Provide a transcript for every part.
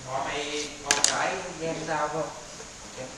Có mày con cái đem dao không? Đem.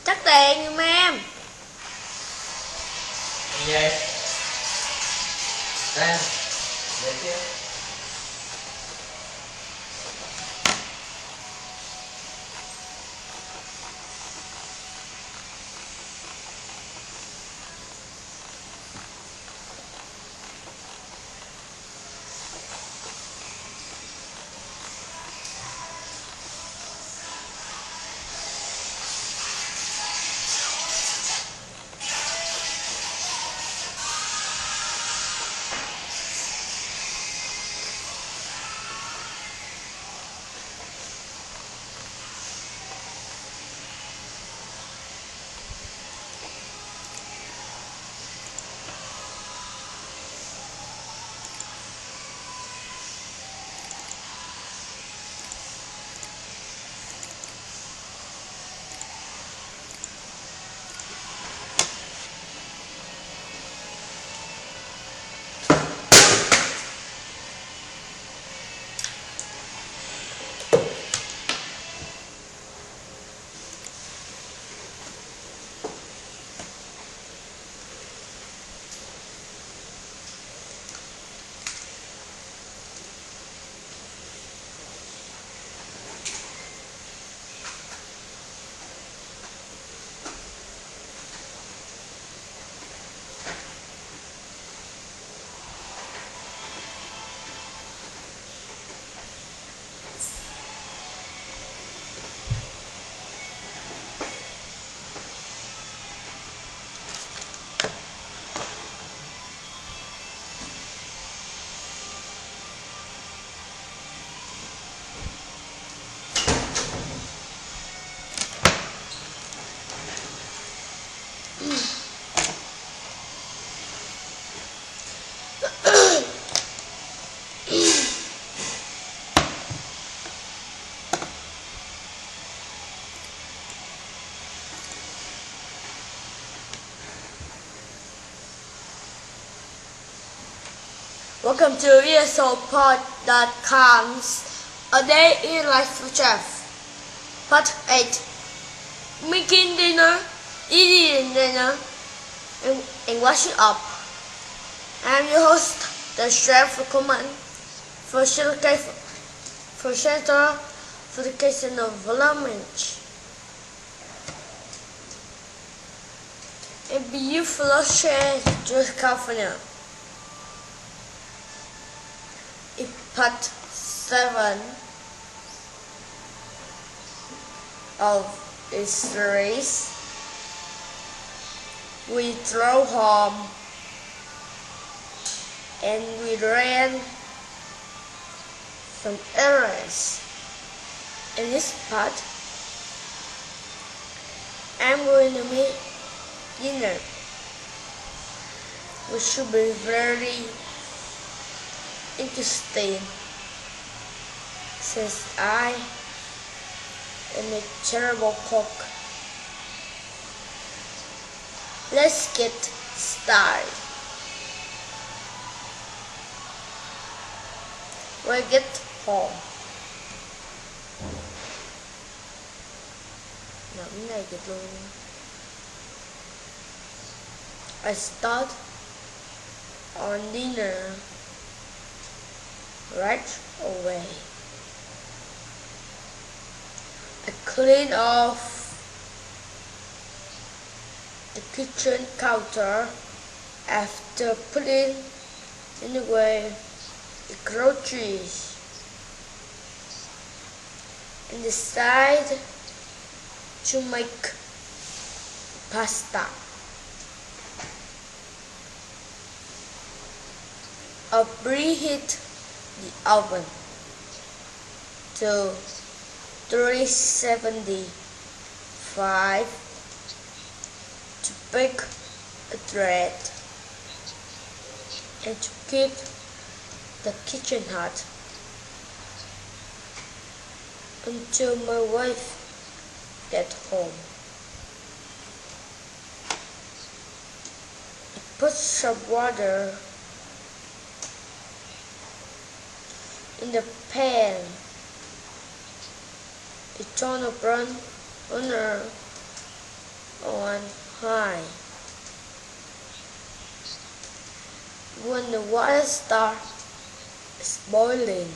Chắc tiền giùm em. Gì vậy? Đây. Để kia. Welcome to ESOPod.com's A Day in Life with Chef. Part 8. Making dinner, eating dinner, and washing up. I'm your host, the chef facilitator of lunch. A beautiful shade just California. Part 7 of this series. We drove home and we ran some errands. In this part, I'm going to make dinner, which should be very interesting since I am a terrible cook. Let's get started. When I get home. Nắm này được luôn. I start on dinner right away. I clean off the kitchen counter after putting away the groceries and decide to make pasta. I preheat the oven to 375 to bake a bread and to keep the kitchen hot until my wife gets home. I put some water in the pan. I turn the burner on high. When the water starts boiling,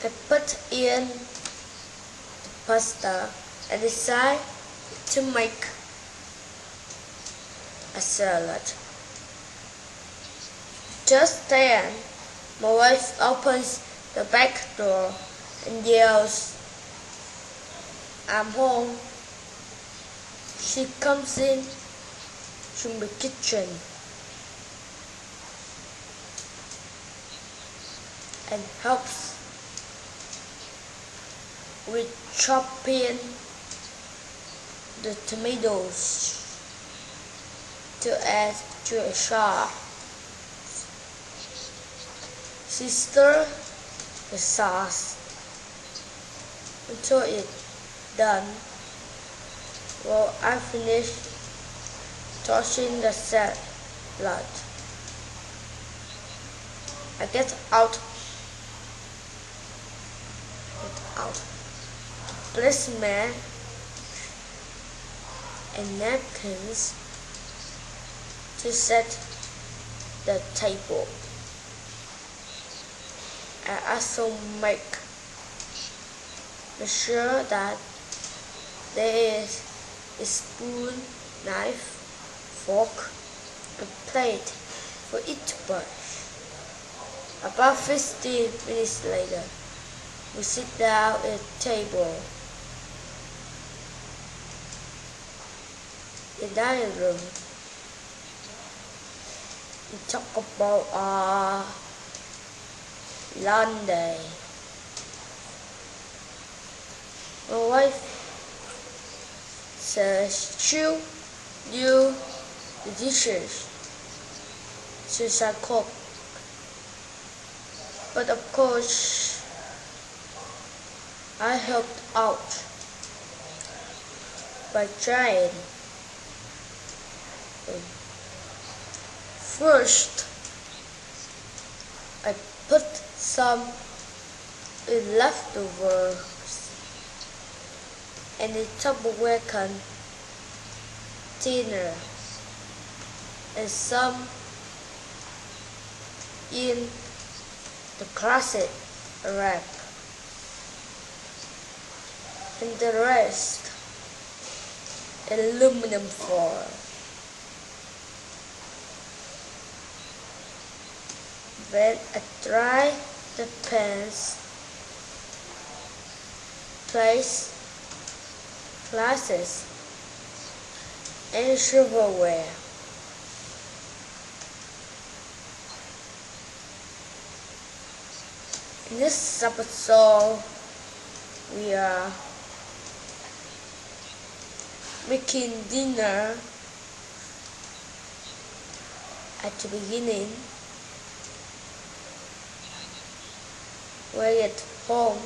I put in the pasta and decide to make a salad. Just then, my wife opens the back door and yells, "I'm home." She comes in from the kitchen and helps with chopping the tomatoes to add to a sauce. She stirs the sauce until it's done while I finish tossing the salad. I get out placement and napkins to set the table. I also make sure that there is a spoon, knife, fork, and plate for each batch. About 15 minutes later, we sit down at the table. The dining room. We talk about our long day. My wife says she'll do the dishes since I cook. But of course, I helped out by trying. First, I put some leftovers in the Tupperware container and some in the classic wrap, and the rest aluminum foil. Then I dry the pans, place glasses and silverware. In this episode, we are making dinner. At the beginning, we're at home.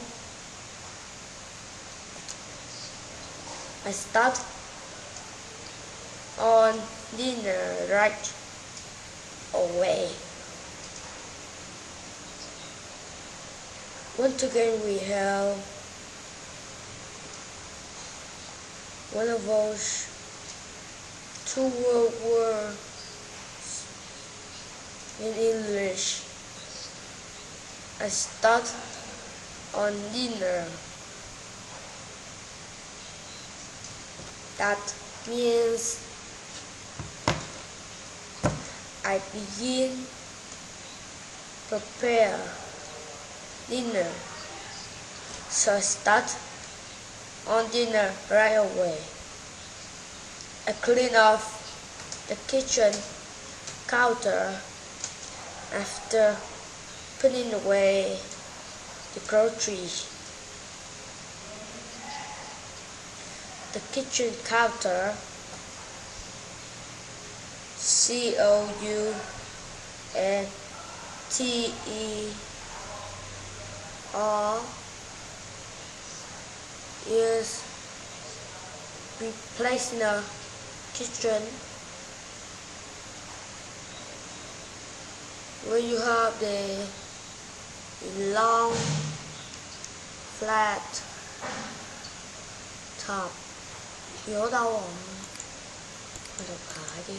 I start on dinner right away. Once again, we have one of those 2 World Wars in English. I start on dinner. That means I begin prepare dinner. So I start on dinner right away. I clean off the kitchen counter after putting away the groceries. The kitchen counter, COUNTER, is replacing the kitchen where you have the long flat top. Nhớ đâu rồi? Mình đọc lại đi.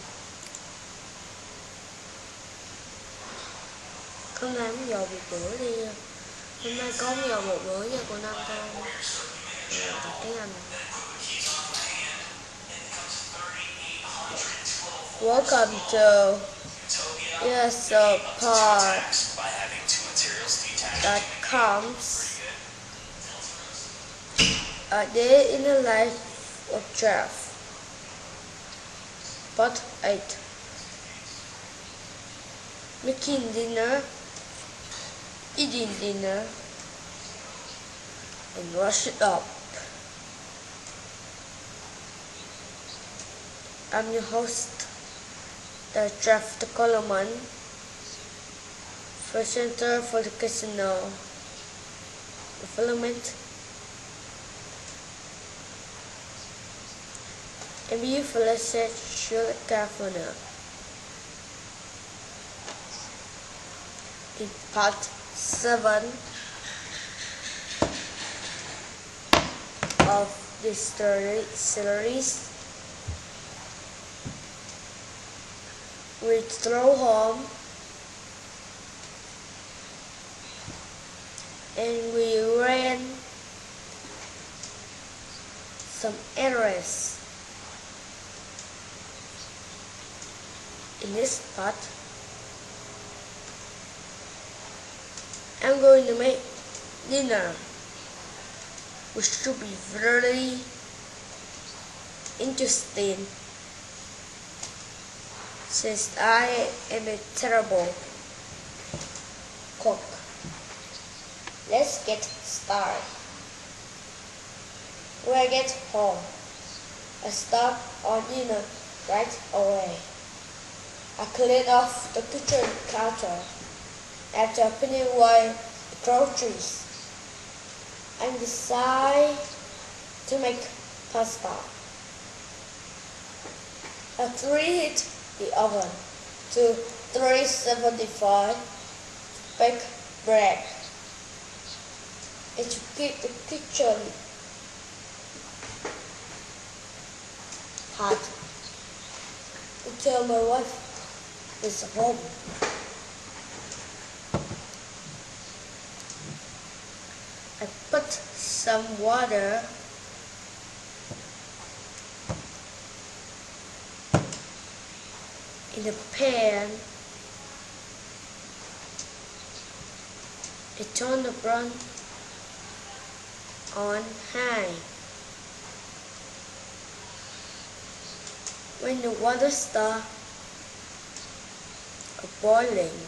Con làm giờ một bữa đi. Hôm nay có giờ một bữa nha cô Năm con. Đọc tiếng Anh. Welcome to ESOPod.com's A Day in the Life of Jeff. Part 8. Making dinner, eating dinner, and wash it up. I'm your host, the Jeff the Coleman, presenter for the casino development. And you Felicia California. In part 7 of this series, we drove home and we ran some errands. In this part, I'm going to make dinner, which should be very interesting since I am a terrible cook. Let's get started. When I get home, I start on dinner right away. I clean off the kitchen counter after putting away the groceries and decide to make pasta. I preheat the oven to 375 to bake bread and to keep the kitchen hot until my wife is home. I put some water in the pan and turn the brown on high. When the water starts boiling,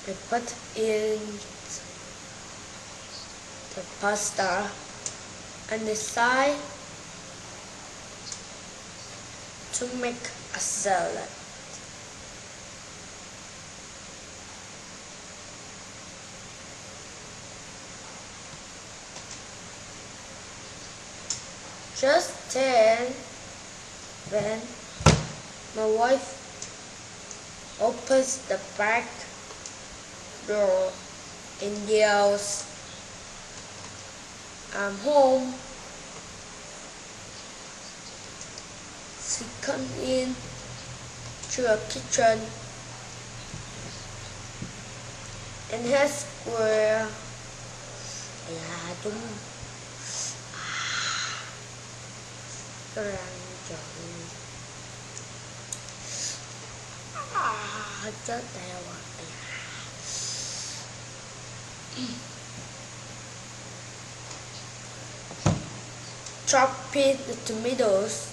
I put in the pasta and decide to make a salad. Just then, when my wife opens the back door and yells, "I'm home." She comes in to the kitchen and asks where. Yeah, đúng. chết đeo à. Chopping the tomatoes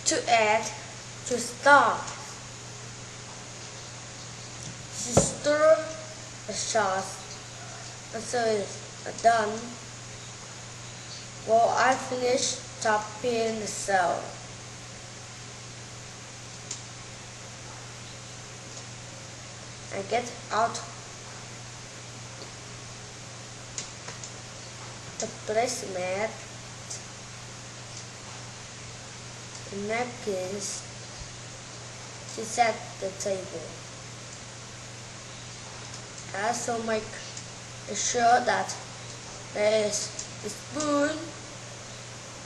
to add to start. Stir the sauce until it's done. While I finish chopping the celery. I get out the placemat, the napkins to set the table. I also make sure that there is a spoon,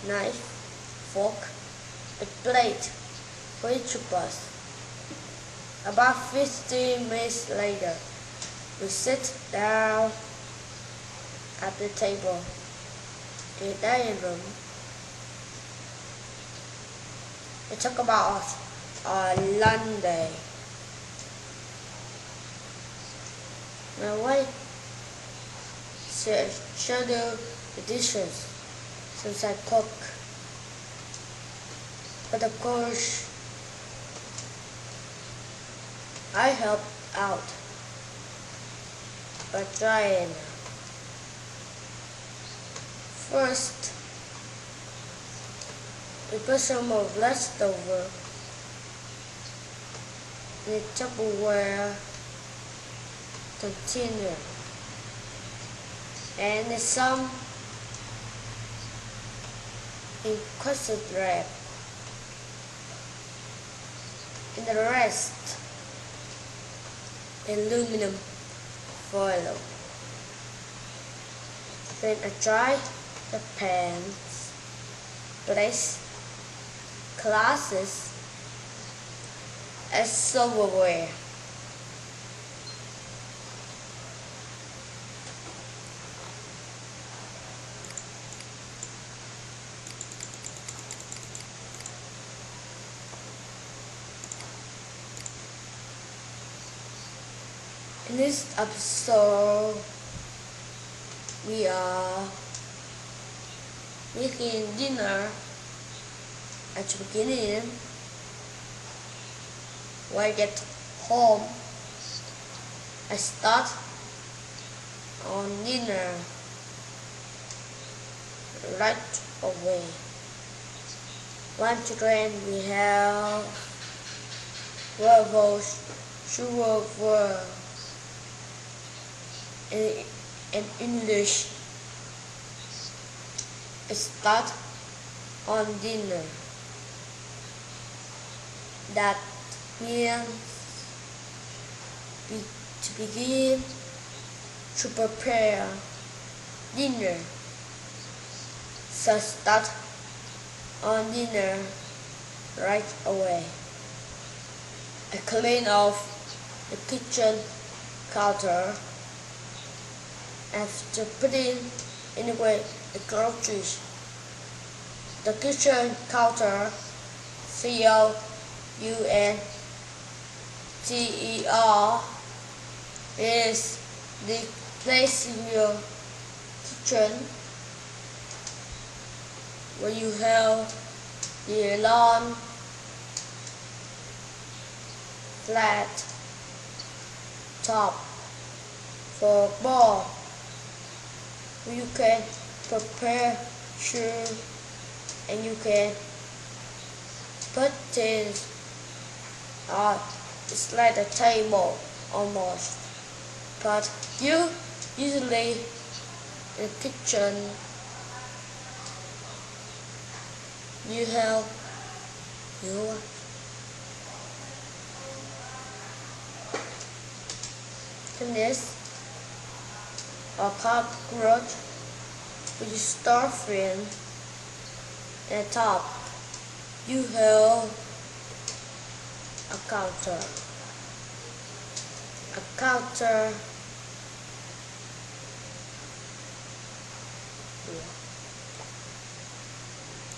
knife, fork, a plate for each of us. About 15 minutes later, we sit down at the table in the dining room. We talk about our lunch day. My wife she'll do the dishes since I cook. But of course, I help out by trying. First, we put some of leftover in a Tupperware container and some in custard wrap, and the rest aluminum foil. Then I dry the pans, place glasses as silverware. In this episode, we are making dinner. At the beginning, when I get home, I start on dinner right away. Lunch today we have werewolves, sugar in English. Start on dinner. That means to begin to prepare dinner. So start on dinner right away. I clean off the kitchen counter after putting away the groceries. The kitchen counter, COUNTER, is the place in your kitchen where you have the long, flat top for a bowl where you can prepare food and you can put things on. It's like a table almost, but you usually in the kitchen you have your this or cockroach with your stuffing at the top. You have a counter. A counter. Yeah.